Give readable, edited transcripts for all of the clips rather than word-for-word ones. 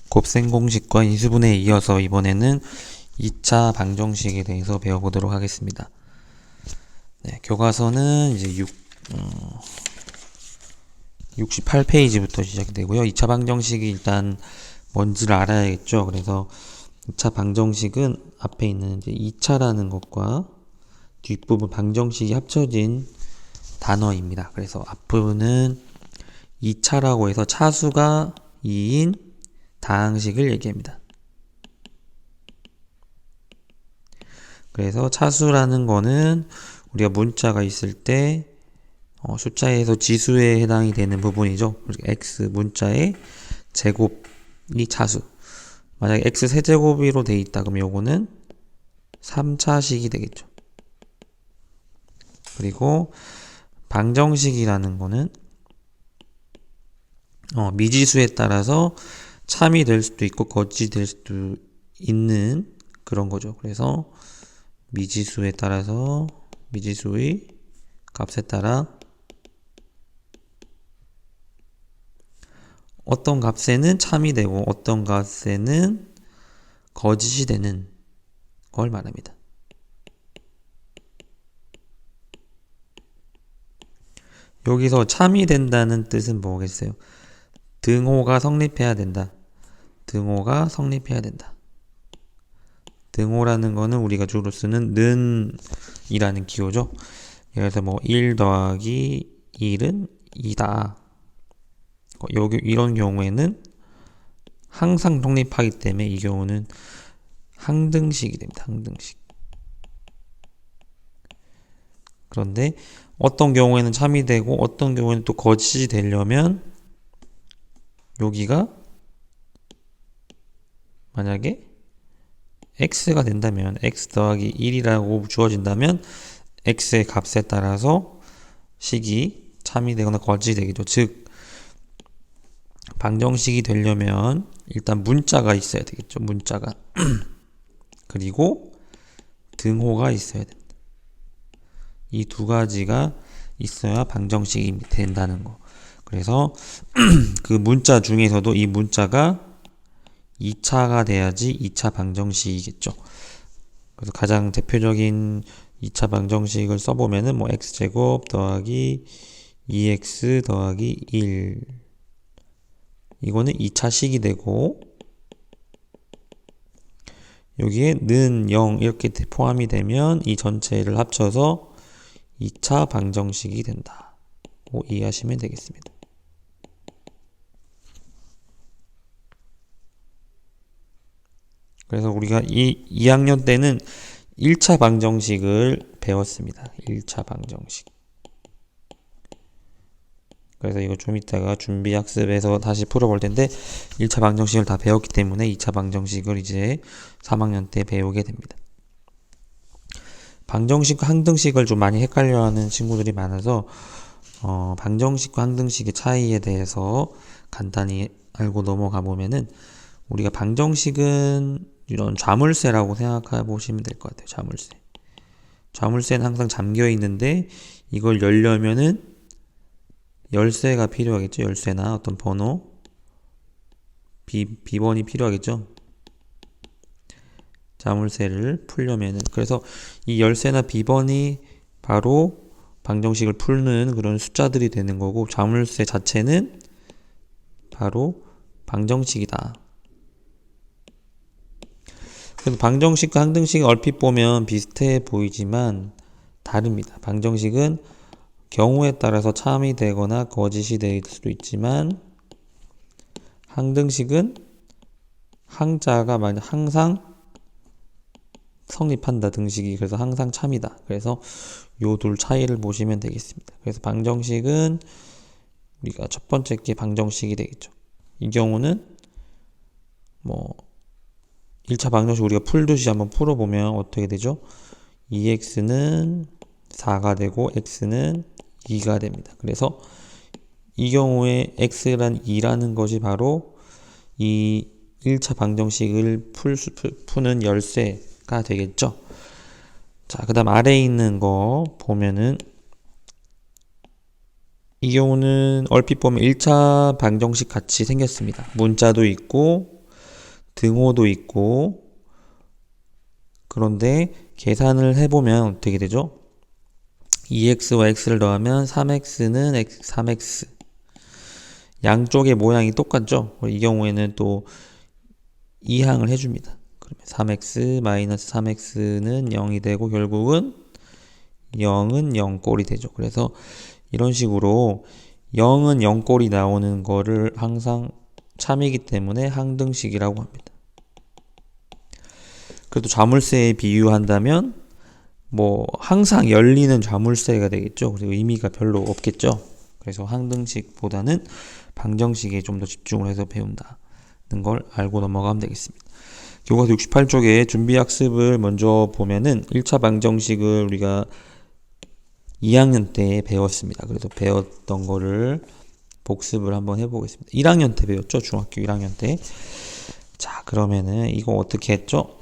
곱셈 공식과 인수분해에 이어서 이번에는 2차 방정식에 대해서 배워보도록 하겠습니다. 네, 교과서는 이제 68페이지부터 시작이 되고요. 2차 방정식이 일단 뭔지를 알아야겠죠. 그래서 2차 방정식은 앞에 있는 이제 2차라는 것과 뒷부분 방정식이 합쳐진 단어입니다. 그래서 앞부분은 2차라고 해서 차수가 2인 다항식을 얘기합니다. 그래서 차수라는 거는 우리가 문자가 있을 때 숫자에서 지수에 해당이 되는 부분이죠. x 문자의 제곱이 차수. 만약에 x 세제곱으로 돼 있다 그러면 요거는 3차식이 되겠죠. 그리고 방정식이라는 거는 미지수에 따라서 참이 될 수도 있고 거짓이 될 수도 있는 그런 거죠. 그래서 미지수에 따라서 미지수의 값에 따라 어떤 값에는 참이 되고 어떤 값에는 거짓이 되는 걸 말합니다. 여기서 참이 된다는 뜻은 뭐겠어요? 등호가 성립해야 된다. 등호가 성립해야 된다. 등호라는 거는 우리가 주로 쓰는 는이라는 기호죠. 예를 들어서 뭐 1 더하기 1은 2다. 여기 이런 경우에는 항상 성립하기 때문에 이 경우는 항등식이 됩니다. 항등식. 그런데 어떤 경우에는 참이 되고 어떤 경우에는 또 거짓이 되려면 여기가 만약에 x가 된다면 x 더하기 1이라고 주어진다면 x의 값에 따라서 식이 참이 되거나 거짓이 되겠죠. 즉 방정식이 되려면 일단 문자가 있어야 되겠죠. 문자가 그리고 등호가 있어야 된다. 이 두 가지가 있어야 방정식이 된다는 거. 그래서 그 문자 중에서도 이 문자가 2차가 돼야지 2차 방정식이겠죠. 그래서 가장 대표적인 2차 방정식을 써보면은 뭐 x제곱 더하기 2x 더하기 1 이거는 2차식이 되고 여기에 는 0 이렇게 포함이 되면 이 전체를 합쳐서 2차 방정식이 된다. 이해하시면 되겠습니다. 그래서 우리가 2학년 때는 1차 방정식을 배웠습니다. 1차 방정식. 그래서 이거 좀 이따가 준비 학습에서 다시 풀어볼 텐데 1차 방정식을 다 배웠기 때문에 2차 방정식을 이제 3학년 때 배우게 됩니다. 방정식과 항등식을 좀 많이 헷갈려하는 친구들이 많아서 방정식과 항등식의 차이에 대해서 간단히 알고 넘어가 보면은 우리가 방정식은 이런 자물쇠라고 생각해 보시면 될 것 같아요. 자물쇠. 자물쇠는 항상 잠겨 있는데 이걸 열려면은 열쇠가 필요하겠죠. 열쇠나 어떤 번호, 비번이 필요하겠죠. 자물쇠를 풀려면은. 그래서 이 열쇠나 비번이 바로 방정식을 풀는 그런 숫자들이 되는 거고 자물쇠 자체는 바로 방정식이다. 그래서 방정식과 항등식이 얼핏 보면 비슷해 보이지만 다릅니다. 방정식은 경우에 따라서 참이 되거나 거짓이 될 수도 있지만 항등식은 항자가 만약 항상 성립한다 등식이 그래서 항상 참이다. 그래서 요 둘 차이를 보시면 되겠습니다. 그래서 방정식은 우리가 첫 번째 게 방정식이 되겠죠. 이 경우는 뭐 1차 방정식 우리가 풀듯이 한번 풀어보면 어떻게 되죠? 2x는 4가 되고 x는 2가 됩니다. 그래서 이 경우에 x란 2라는 것이 바로 이 1차 방정식을 푸는 열쇠가 되겠죠. 자, 그 다음 아래에 있는 거 보면은 이 경우는 얼핏 보면 1차 방정식 같이 생겼습니다. 문자도 있고 등호도 있고, 그런데 계산을 해보면 어떻게 되죠? 2x와 x를 더하면 3x는 3x. 양쪽의 모양이 똑같죠? 이 경우에는 또 이항을 해줍니다. 그러면 3x 마이너스 3x는 0이 되고 결국은 0은 0꼴이 되죠. 그래서 이런 식으로 0은 0꼴이 나오는 거를 항상 참이기 때문에 항등식이라고 합니다. 그래도 자물쇠에 비유한다면 뭐 항상 열리는 자물쇠가 되겠죠. 그리고 의미가 별로 없겠죠. 그래서 항등식보다는 방정식에 좀 더 집중을 해서 배운다는 걸 알고 넘어가면 되겠습니다. 교과서 68쪽에 준비학습을 먼저 보면은 1차 방정식을 우리가 2학년 때 배웠습니다. 그래서 배웠던 거를 복습을 한번 해보겠습니다. 1학년 때 배웠죠? 중학교 1학년 때. 자, 그러면은 이거 어떻게 했죠?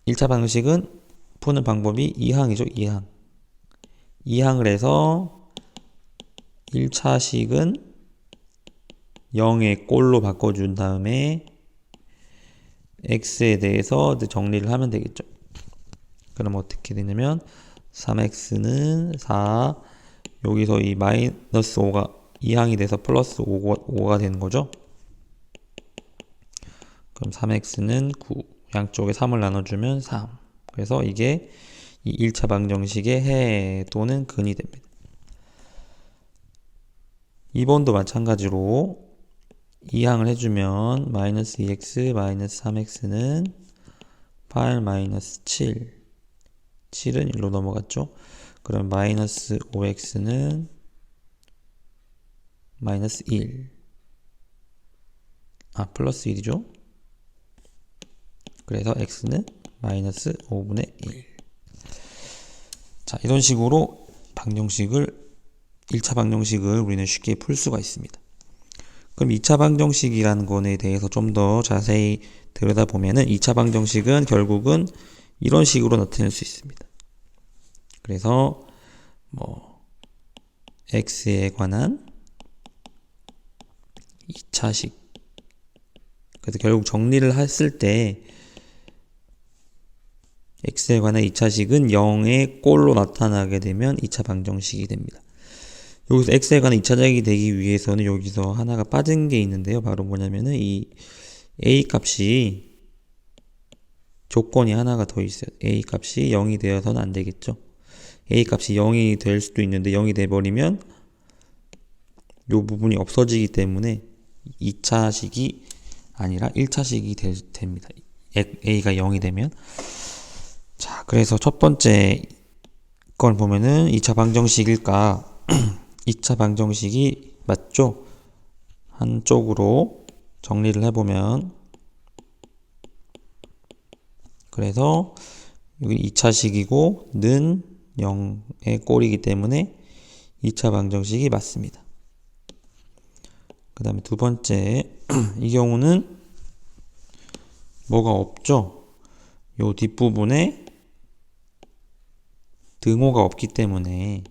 1차 방정식은 푸는 방법이 2항이죠. 2항. 2항을 해서 1차식은 0의 꼴로 바꿔준 다음에 x에 대해서 정리를 하면 되겠죠. 그럼 어떻게 되냐면 3x는 4, 여기서 이 마이너스 5가 2항이 돼서 플러스 5가 되는 거죠. 그럼 3x는 9, 양쪽에 3을 나눠주면 3. 그래서 이게 이 1차 방정식의 해 또는 근이 됩니다. 2번도 마찬가지로 2항을 해주면 마이너스 2x 마이너스 3x는 8 마이너스 7. 7은 1로 넘어갔죠. 그럼 마이너스 5x는 마이너스 1. 플러스 1이죠. 그래서 x는 마이너스 5분의 1. 자, 이런 식으로 1차 방정식을 우리는 쉽게 풀 수가 있습니다. 그럼 2차 방정식이라는 거에 대해서 좀 더 자세히 들여다보면은 2차 방정식은 결국은 이런 식으로 나타낼 수 있습니다. 그래서 x에 관한 2차식. 그래서 결국 정리를 했을 때 x에 관한 2차식은 0의 꼴로 나타나게 되면 2차 방정식이 됩니다. 여기서 x에 관한 2차식이 되기 위해서는 여기서 하나가 빠진 게 있는데요. 바로 뭐냐면은 이 a 값이 조건이 하나가 더 있어요. a 값이 0이 되어서는 안 되겠죠. a 값이 0이 될 수도 있는데 0이 돼버리면 이 부분이 없어지기 때문에 2차식이 아니라 1차식이 됩니다. a가 0이 되면. 자, 그래서 첫 번째 걸 보면은 2차 방정식일까? 2차 방정식이 맞죠? 한쪽으로 정리를 해보면, 그래서 여기 2차식이고 는 0의 꼴이기 때문에 2차 방정식이 맞습니다. 그 다음에 두 번째, 이 경우는 뭐가 없죠? 요 뒷부분에 등호가 없기 때문에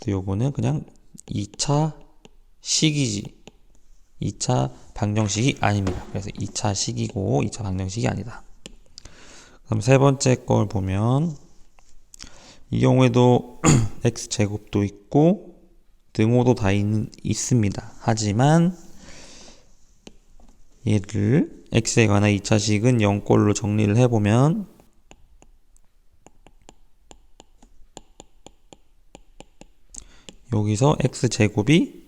요거는 그냥 2차 식이지 2차 방정식이 아닙니다. 그래서 2차 식이고 2차 방정식이 아니다. 그럼 세 번째 걸 보면 이 경우에도 x제곱도 있고 등호도 다 있습니다. 하지만 얘를 x에 관한 2차식은 0꼴로 정리를 해보면 여기서 x제곱이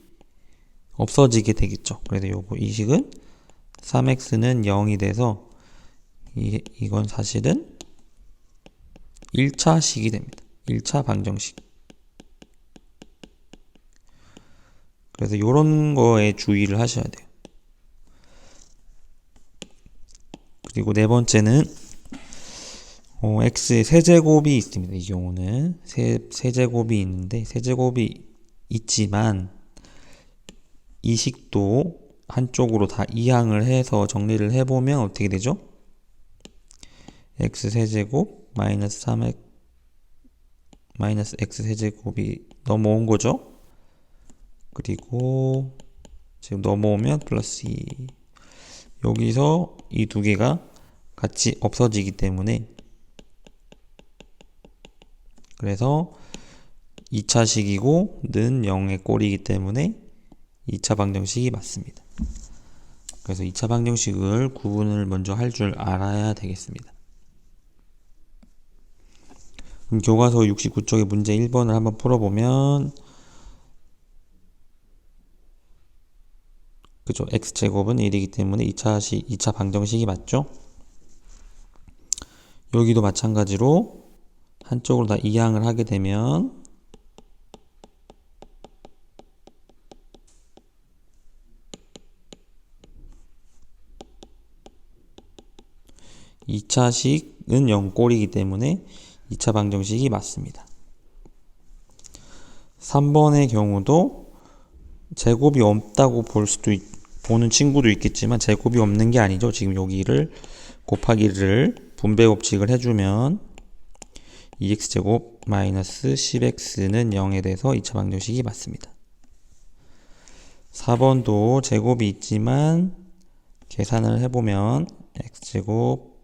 없어지게 되겠죠. 그래서 이 식은 3x는 0이 돼서 이건 사실은 1차식이 됩니다. 1차 방정식. 그래서 이런 거에 주의를 하셔야 돼요. 그리고 네 번째는 x의 세제곱이 있습니다. 이 경우는 세제곱이 있는데 세제곱이 있지만 이 식도 한쪽으로 다 이항을 해서 정리를 해보면 어떻게 되죠? x 세제곱 마이너스 3x 마이너스 x 세제곱이 넘어온 거죠. 그리고 지금 넘어오면 플러스 2. 여기서 이 두 개가 같이 없어지기 때문에, 그래서 2차식이고 는 0의 꼴이기 때문에 2차 방정식이 맞습니다. 그래서 2차 방정식을 구분을 먼저 할 줄 알아야 되겠습니다. 그럼 교과서 69쪽의 문제 1번을 한번 풀어보면, 그죠? x제곱은 1이기 때문에 2차 방정식이 맞죠? 여기도 마찬가지로 한쪽으로 다 이항을 하게 되면 2차식은 0꼴이기 때문에 2차 방정식이 맞습니다. 3번의 경우도 제곱이 없다고 보는 친구도 있겠지만 제곱이 없는 게 아니죠. 지금 여기를 곱하기를 분배 법칙을 해주면 2x제곱 마이너스 10x는 0에 대해서 2차 방정식이 맞습니다. 4번도 제곱이 있지만 계산을 해보면 x제곱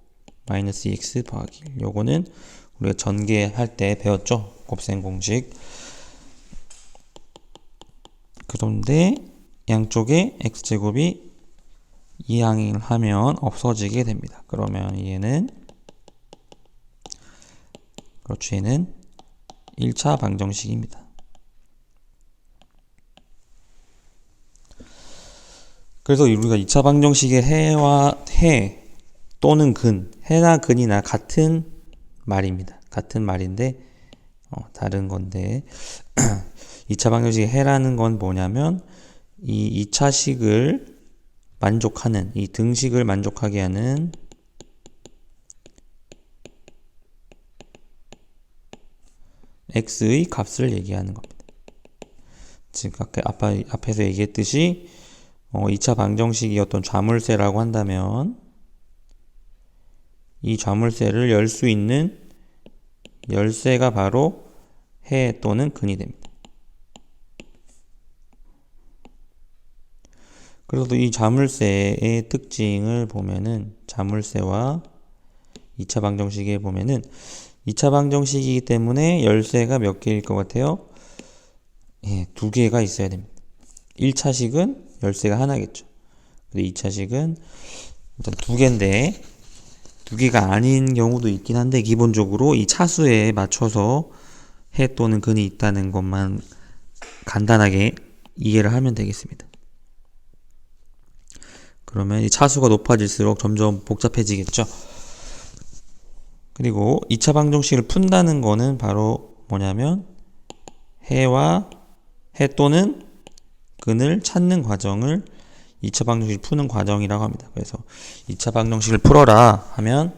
마이너스 2x 더하기 1, 요거는 우리가 전개할 때 배웠죠. 곱셈 공식. 그런데 양쪽에 x제곱이 이항을 하면 없어지게 됩니다. 그러면 얘는 1차 방정식입니다. 그래서 우리가 2차 방정식의 해 또는 근, 해나 근이나 같은 말입니다. 같은 말인데 다른 건데 2차 방정식의 해라는 건 뭐냐면 이 2차식을 만족하는, 이 등식을 만족하게 하는 x의 값을 얘기하는 겁니다. 지금 앞에서 얘기했듯이 2차 방정식이 어떤 좌물쇠라고 한다면 이 좌물쇠를 열 수 있는 열쇠가 바로 해 또는 근이 됩니다. 그래도 이 자물쇠의 특징을 보면은 자물쇠와 2차 방정식에 보면은 2차 방정식이기 때문에 열쇠가 몇 개일 것 같아요? 예, 2개가 있어야 됩니다. 1차식은 열쇠가 하나겠죠. 근데 2차식은 일단 2개인데 2개가 아닌 경우도 있긴 한데 기본적으로 이 차수에 맞춰서 해 또는 근이 있다는 것만 간단하게 이해를 하면 되겠습니다. 그러면 이 차수가 높아질수록 점점 복잡해지겠죠. 그리고 2차 방정식을 푼다는 거는 바로 뭐냐면 해 또는 근을 찾는 과정을 2차 방정식을 푸는 과정이라고 합니다. 그래서 2차 방정식을 풀어라 하면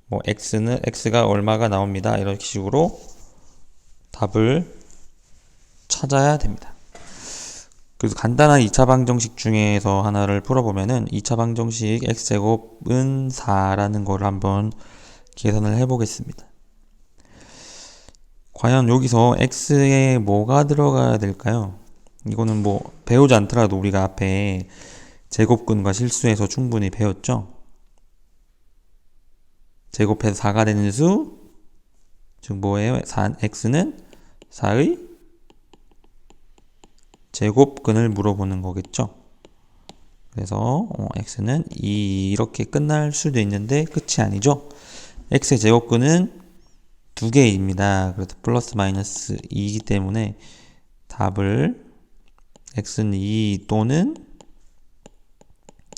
뭐 x가 얼마가 나옵니다. 이런 식으로 답을 찾아야 됩니다. 그래서 간단한 2차 방정식 중에서 하나를 풀어보면은 2차 방정식 x제곱은 4라는 걸 한번 계산을 해보겠습니다. 과연 여기서 x에 뭐가 들어가야 될까요? 이거는 뭐 배우지 않더라도 우리가 앞에 제곱근과 실수에서 충분히 배웠죠? 제곱해서 4가 되는 수, 즉 뭐예요? x는 4의 제곱근을 물어보는 거겠죠. 그래서 x는 2 이렇게 끝날 수도 있는데 끝이 아니죠. x의 제곱근은 2개입니다. 그래서 플러스 마이너스 2이기 때문에 답을 x는 2 또는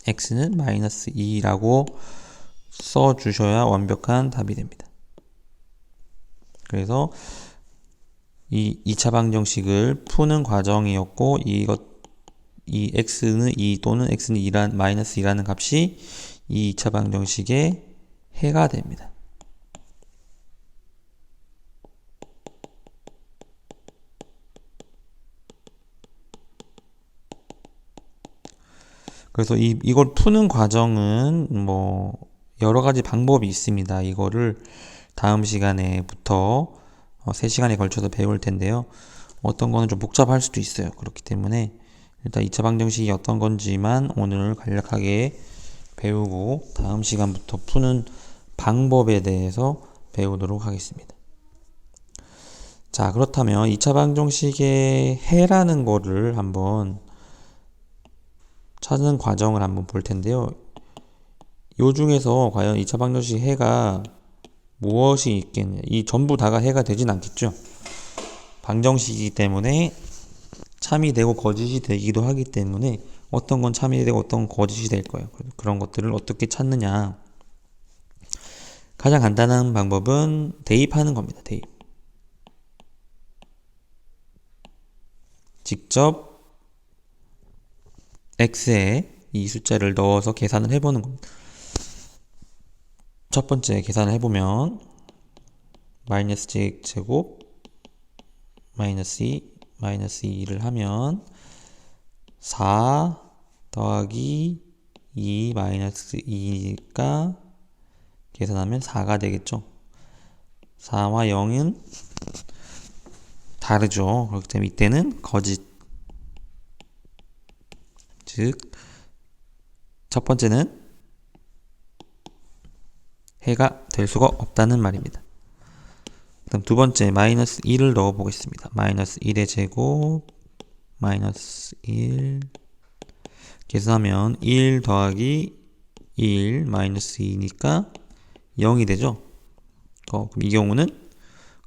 x는 마이너스 2라고 써주셔야 완벽한 답이 됩니다. 그래서 이 2차 방정식을 푸는 과정이었고 이 x는 2 또는 x는 2란 마이너스 2라는 값이 이 2차 방정식의 해가 됩니다. 그래서 이걸 푸는 과정은 뭐 여러 가지 방법이 있습니다. 이거를 다음 시간에부터 3시간에 걸쳐서 배울 텐데요. 어떤 거는 좀 복잡할 수도 있어요. 그렇기 때문에 일단 2차 방정식이 어떤 건지만 오늘 간략하게 배우고 다음 시간부터 푸는 방법에 대해서 배우도록 하겠습니다. 자, 그렇다면 2차 방정식의 해라는 거를 한번 찾는 과정을 한번 볼 텐데요. 요 중에서 과연 2차 방정식 해가 무엇이 있겠냐. 이 전부 다가 해가 되진 않겠죠. 방정식이기 때문에 참이 되고 거짓이 되기도 하기 때문에 어떤 건 참이 되고 어떤 건 거짓이 될 거예요. 그런 것들을 어떻게 찾느냐. 가장 간단한 방법은 대입하는 겁니다. 대입. 직접 x에 이 숫자를 넣어서 계산을 해보는 겁니다. 첫 번째 계산을 해보면 마이너스 제곱 마이너스 2를 하면 4 더하기 2 마이너스 2니까 계산하면 4가 되겠죠. 4와 0은 다르죠. 그렇기 때문에 이때는 거짓. 즉, 첫 번째는 해가 될 수가 없다는 말입니다. 그다음 두 번째 마이너스 1을 넣어 보겠습니다. 마이너스 1의 제곱 마이너스 1 계산하면 1 더하기 1 마이너스 2니까 0이 되죠. 그럼 이 경우는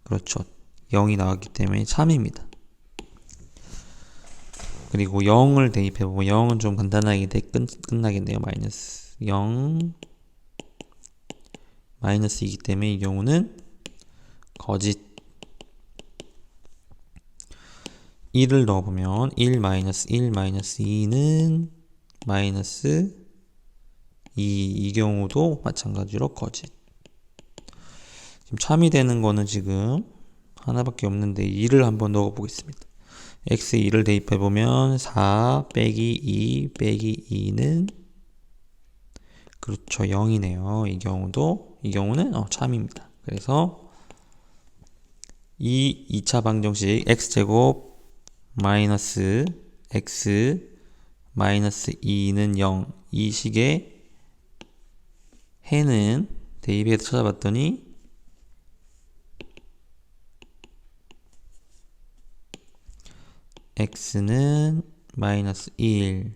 그렇죠. 0이 나왔기 때문에 참입니다. 그리고 0을 대입해보면 0은 좀 간단하게 끝나겠네요. 마이너스 0 마이너스 2이기 때문에 이 경우는 거짓. 1을 넣어보면 1 마이너스 1 마이너스 2는 마이너스 2. 이 경우도 마찬가지로 거짓. 지금 참이 되는 거는 지금 하나밖에 없는데 2를 한번 넣어 보겠습니다. x에 2를 대입해 보면 4 빼기 2 빼기 2는 그렇죠. 0이네요. 이 경우는 참입니다. 그래서 이 2차 방정식 x제곱 마이너스 x 마이너스 2는 0 이 식의 해는 대입해서 찾아봤더니 x는 마이너스 1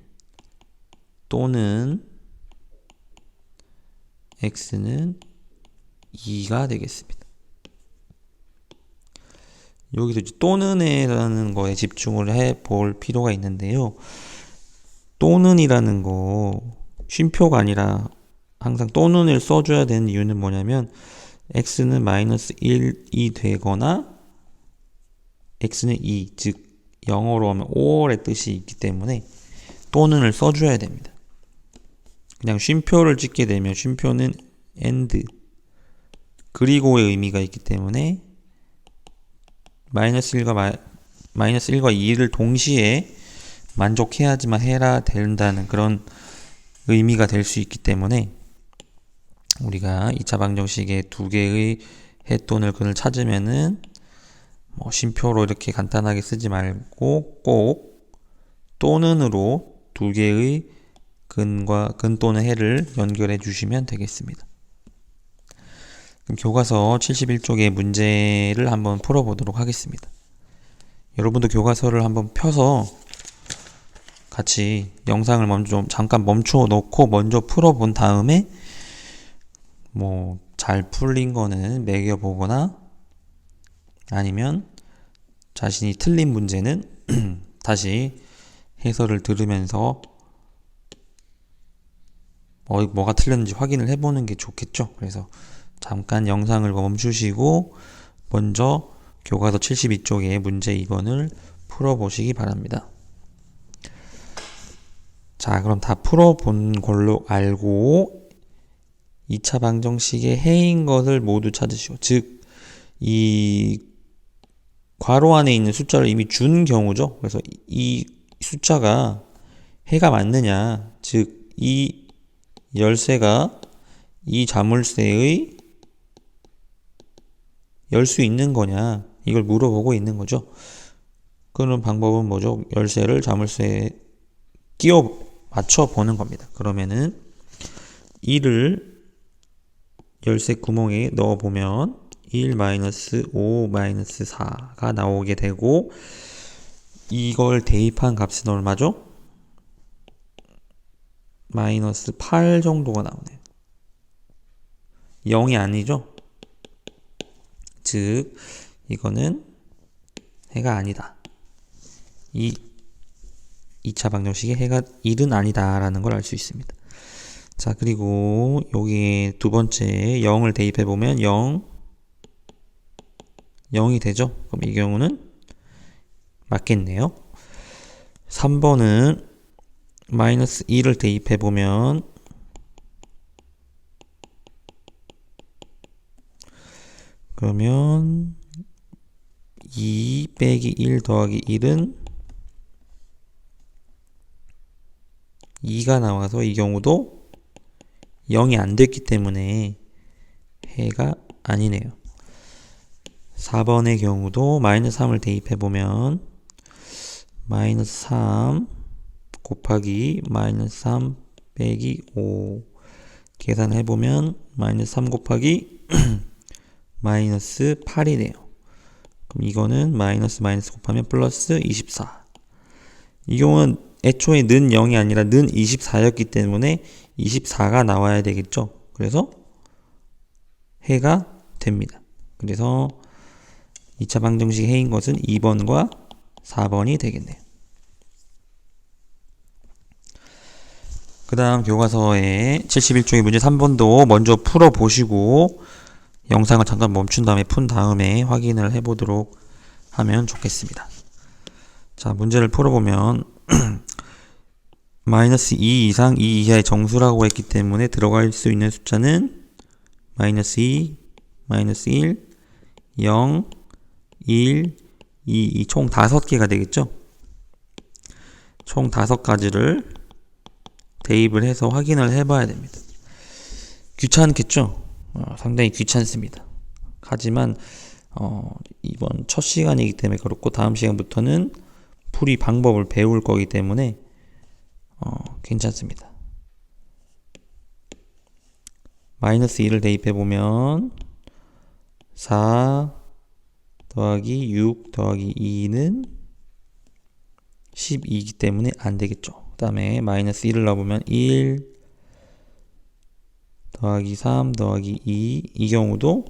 또는 x는 2가 되겠습니다. 여기서 또는이라는 거에 집중을 해 볼 필요가 있는데요. 또는이라는 거 쉼표가 아니라 항상 또는을 써줘야 되는 이유는 뭐냐면 x는 마이너스 1이 되거나 x는 2, 즉 영어로 하면 or의 뜻이 있기 때문에 또는을 써줘야 됩니다. 그냥 쉼표를 찍게 되면 쉼표는 and 그리고의 의미가 있기 때문에 마이너스 1과 2를 동시에 만족해야지만 해라 된다는 그런 의미가 될 수 있기 때문에 우리가 2차 방정식의 두 개의 해 또는 근을 찾으면은 쉼표로 이렇게 간단하게 쓰지 말고 꼭 또는으로 두 개의 근 또는 해를 연결해 주시면 되겠습니다. 그럼 교과서 71쪽의 문제를 한번 풀어보도록 하겠습니다. 여러분도 교과서를 한번 펴서 같이 영상을 먼저 좀 잠깐 멈춰 놓고 먼저 풀어본 다음에 잘 풀린 거는 매겨보거나 아니면 자신이 틀린 문제는 다시 해설을 들으면서 뭐가 틀렸는지 확인을 해보는 게 좋겠죠. 그래서 잠깐 영상을 멈추시고 먼저 교과서 72쪽의 문제 2번을 풀어보시기 바랍니다. 자, 그럼 다 풀어본 걸로 알고 2차 방정식의 해인 것을 모두 찾으시오. 즉, 이 괄호 안에 있는 숫자를 이미 준 경우죠. 그래서 이 숫자가 해가 맞느냐, 즉 이 열쇠가 이 자물쇠의 열 수 있는 거냐, 이걸 물어보고 있는 거죠. 그런 방법은 뭐죠? 열쇠를 자물쇠에 끼워 맞춰 보는 겁니다. 그러면은 2를 열쇠 구멍에 넣어보면 1 5 4가 나오게 되고, 이걸 대입한 값은 얼마죠? 마이너스 8 정도가 나오네요. 0이 아니죠? 즉 이거는 해가 아니다. 이 2차 방정식의 해가 1은 아니다 라는 걸 알 수 있습니다. 자, 그리고 여기에 두 번째 0을 대입해 보면 0이 되죠? 그럼 이 경우는 맞겠네요. 3번은 마이너스 2를 대입해 보면 그러면 2 빼기 1 더하기 1은 2가 나와서 이 경우도 0이 안 됐기 때문에 해가 아니네요. 4번의 경우도 마이너스 3을 대입해보면 마이너스 3 곱하기 마이너스 3 빼기 5 계산해보면 마이너스 3 곱하기 마이너스 8이네요. 그럼 이거는 마이너스 곱하면 플러스 24. 이 경우는 애초에 는 0이 아니라 는 24였기 때문에 24가 나와야 되겠죠. 그래서 해가 됩니다. 그래서 2차 방정식 해인 것은 2번과 4번이 되겠네요. 그 다음 교과서의 71쪽의 문제 3번도 먼저 풀어보시고 영상을 잠깐 멈춘 다음에 푼 다음에 확인을 해보도록 하면 좋겠습니다. 자, 문제를 풀어보면 마이너스 2 이상 2 이하의 정수라고 했기 때문에 들어갈 수 있는 숫자는 마이너스 2, 마이너스 1, 0, 1, 2 총 5개가 되겠죠? 총 5가지를 대입을 해서 확인을 해봐야 됩니다. 귀찮겠죠? 상당히 귀찮습니다. 하지만 이번 첫 시간이기 때문에 그렇고 다음 시간부터는 풀이 방법을 배울 거기 때문에 괜찮습니다. 마이너스 2를 대입해보면 4 더하기 6 더하기 2는 12이기 때문에 안되겠죠. 그 다음에 마이너스 1을 넣어보면 1 더하기 3 더하기 2 이 경우도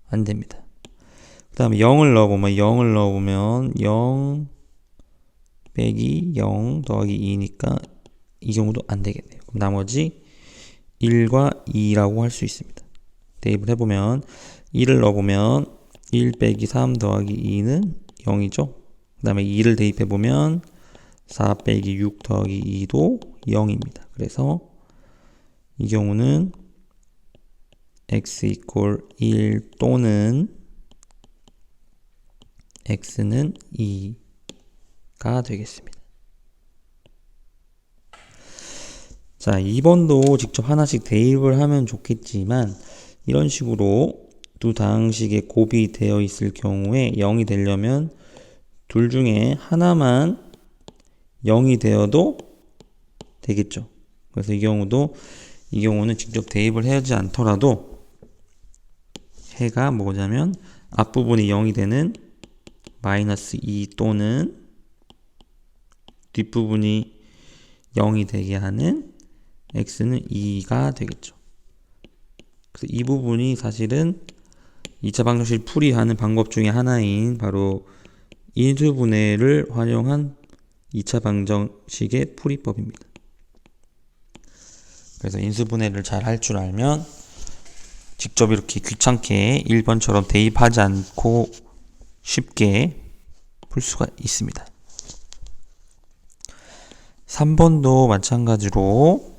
안됩니다. 그 다음에 0을 넣어보면 0 빼기 0 더하기 2니까 이 경우도 안되겠네요. 그럼 나머지 1과 2라고 할 수 있습니다. 대입을 해보면 1을 넣어보면 1 빼기 3 더하기 2는 0이죠. 그 다음에 2를 대입해보면 4 빼기 6 더하기 2도 0입니다. 그래서 이 경우는 x 이퀄 1 또는 x는 2가 되겠습니다. 자, 2번도 직접 하나씩 대입을 하면 좋겠지만 이런 식으로 두 다항식에 곱이 되어 있을 경우에 0이 되려면 둘 중에 하나만 0이 되어도 되겠죠. 그래서 이 경우는 직접 대입을 하지 않더라도 해가 뭐냐면 앞부분이 0이 되는 마이너스 2 또는 뒷부분이 0이 되게 하는 x는 2가 되겠죠. 그래서 이 부분이 사실은 2차 방정식 풀이하는 방법 중에 하나인 바로 인수분해를 활용한 2차 방정식의 풀이법입니다. 그래서 인수분해를 잘 할 줄 알면 직접 이렇게 귀찮게 1번처럼 대입하지 않고 쉽게 풀 수가 있습니다. 3번도 마찬가지로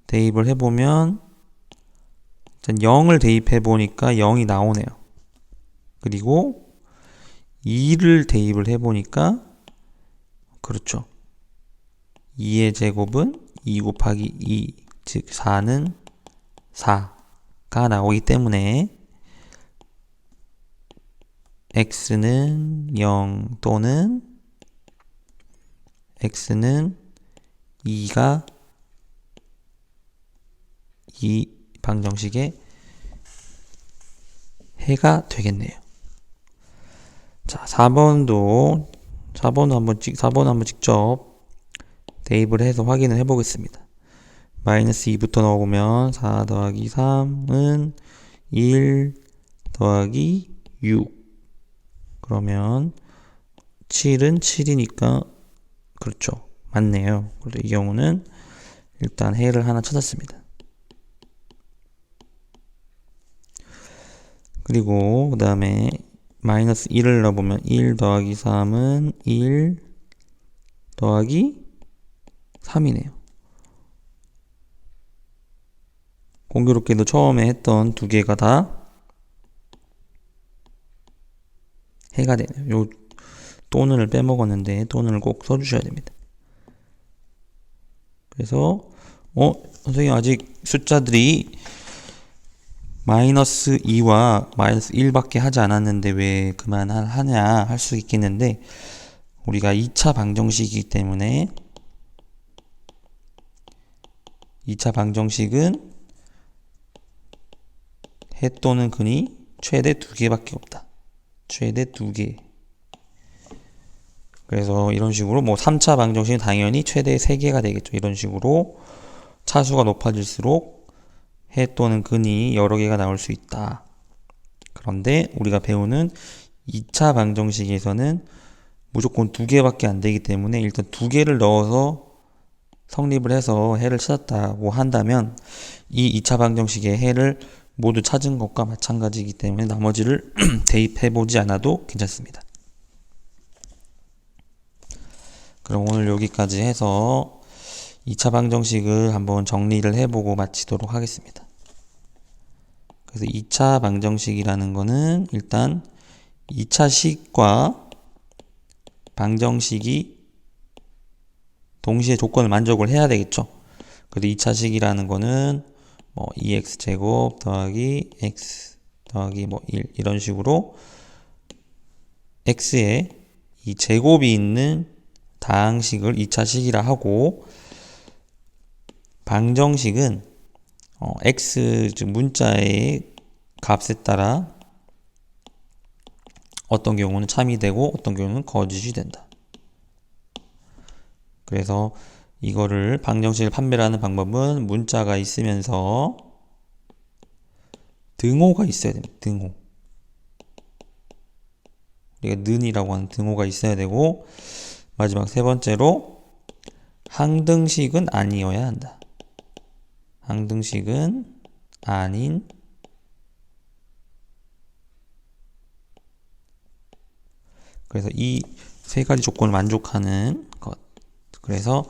대입을 해보면 0을 대입해보니까 0이 나오네요. 그리고 2를 대입을 해보니까 그렇죠. 2의 제곱은 2 곱하기 2, 즉 4는 4가 나오기 때문에 x는 0 또는 x는 2가 이 방정식의 해가 되겠네요. 자, 4번 한번 직접 대입을 해서 확인을 해보겠습니다. 마이너스 2부터 넣어보면 4 더하기 3은 1 더하기 6. 그러면 7은 7이니까 그렇죠. 맞네요. 그래서 이 경우는 일단 해를 하나 찾았습니다. 그리고 그 다음에 마이너스 1을 넣어보면 1 더하기 3은 1 더하기 3이네요. 공교롭게도 처음에 했던 두 개가 다 해가 되네요. 요 또는을 빼먹었는데 또는을 꼭 써주셔야 됩니다. 그래서 선생님 아직 숫자들이 마이너스 2와 마이너스 1밖에 하지 않았는데 왜 그만하냐 할 수 있겠는데, 우리가 2차 방정식이기 때문에 2차 방정식은 해 또는 근이 최대 2개밖에 없다. 최대 2개. 그래서 이런 식으로 3차 방정식은 당연히 최대 3개가 되겠죠. 이런 식으로 차수가 높아질수록 해 또는 근이 여러 개가 나올 수 있다. 그런데 우리가 배우는 2차 방정식에서는 무조건 2개밖에 안 되기 때문에 일단 2개를 넣어서 성립을 해서 해를 찾았다고 한다면 이 2차 방정식의 해를 모두 찾은 것과 마찬가지이기 때문에 나머지를 대입해보지 않아도 괜찮습니다. 그럼 오늘 여기까지 해서 2차 방정식을 한번 정리를 해보고 마치도록 하겠습니다. 그래서 2차 방정식이라는 거는 일단 2차식과 방정식이 동시에 조건을 만족을 해야 되겠죠. 그래서 2차식이라는 거는 2x제곱 더하기 x 더하기 1 이런 식으로 x에 이 제곱이 있는 다항식을 2차식이라 하고, 방정식은 x 즉 문자의 값에 따라 어떤 경우는 참이 되고 어떤 경우는 거짓이 된다. 그래서 이거를 방정식을 판별하는 방법은 문자가 있으면서 등호가 있어야 됩니다. 등호. 우리가 는이라고 하는 등호가 있어야 되고, 마지막 세 번째로 항등식은 아니어야 한다. 항등식은 아닌 그래서 이 세 가지 조건을 만족하는 것. 그래서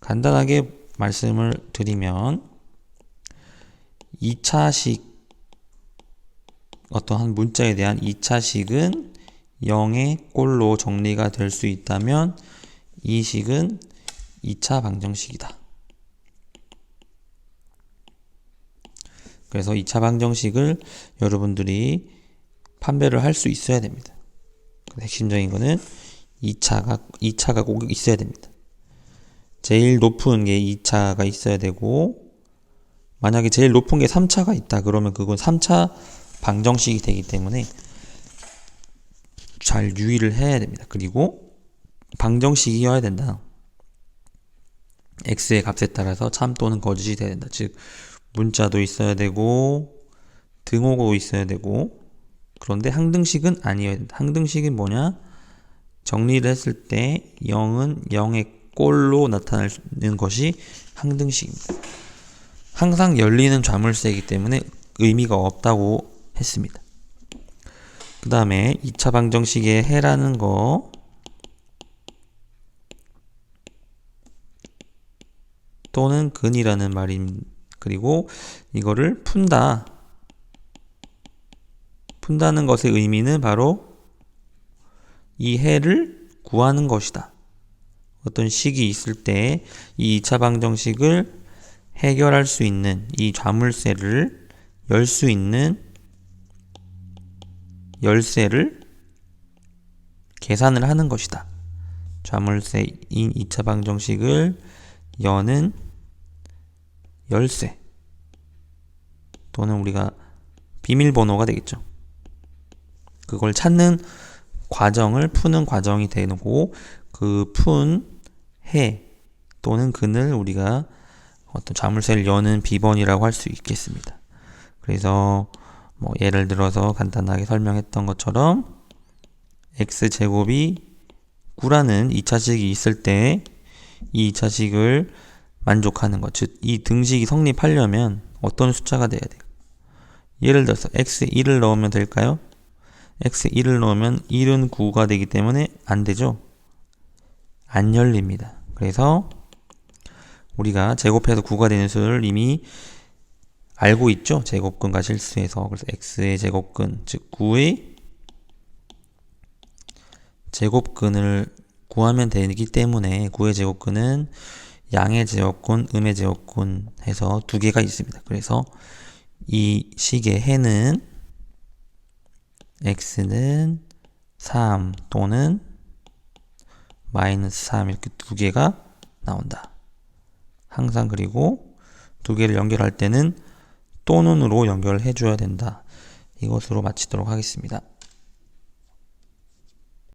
간단하게 말씀을 드리면 2차식 어떠한 문자에 대한 2차식은 0의 꼴로 정리가 될 수 있다면 이 식은 2차 방정식이다. 그래서 2차 방정식을 여러분들이 판별을 할 수 있어야 됩니다. 핵심적인 거는 2차가 꼭 있어야 됩니다. 제일 높은 게 2차가 있어야 되고, 만약에 제일 높은 게 3차가 있다 그러면 그건 3차 방정식이 되기 때문에 잘 유의를 해야 됩니다. 그리고 방정식이어야 된다. x의 값에 따라서 참 또는 거짓이 돼야 된다. 즉 문자도 있어야 되고 등호도 있어야 되고, 그런데 항등식은 아니어야 된다. 항등식이 뭐냐? 정리를 했을 때 0은 0의 꼴로 나타나는 것이 항등식입니다. 항상 열리는 좌물쇠이기 때문에 의미가 없다고 했습니다. 그 다음에 2차 방정식의 해라는 거 또는 근이라는 말임. 그리고 이거를 푼다는 것의 의미는 바로 이 해를 구하는 것이다. 어떤 식이 있을 때 이 2차 방정식을 해결할 수 있는 이 좌물쇠를 열 수 있는 열쇠를 계산을 하는 것이다. 좌물쇠인 2차 방정식을 여는 열쇠. 또는 우리가 비밀번호가 되겠죠. 그걸 찾는 과정을 푸는 과정이 되고 그 푼 해 또는 근을 우리가 어떤 자물쇠를 여는 비번이라고 할 수 있겠습니다. 그래서 뭐 예를 들어서 간단하게 설명했던 것처럼 x제곱이 9라는 2차식이 있을 때 이 2차식을 만족하는 것, 즉 이 등식이 성립하려면 어떤 숫자가 돼야 돼요? 예를 들어서 x1을 넣으면 될까요? x1을 넣으면 1은 9가 되기 때문에 안 되죠? 안 열립니다. 그래서 우리가 제곱해서 9가 되는 수를 이미 알고 있죠? 제곱근과 실수에서. 그래서 x의 제곱근, 즉 9의 제곱근을 구하면 되기 때문에 9의 제곱근은 양의 제곱근, 음의 제곱근 해서 두 개가 있습니다. 그래서 이 식의 해는 x는 3 또는 마이너스 3 이렇게 두 개가 나온다. 항상 그리고 두 개를 연결할 때는 또는으로 연결해 줘야 된다. 이것으로 마치도록 하겠습니다.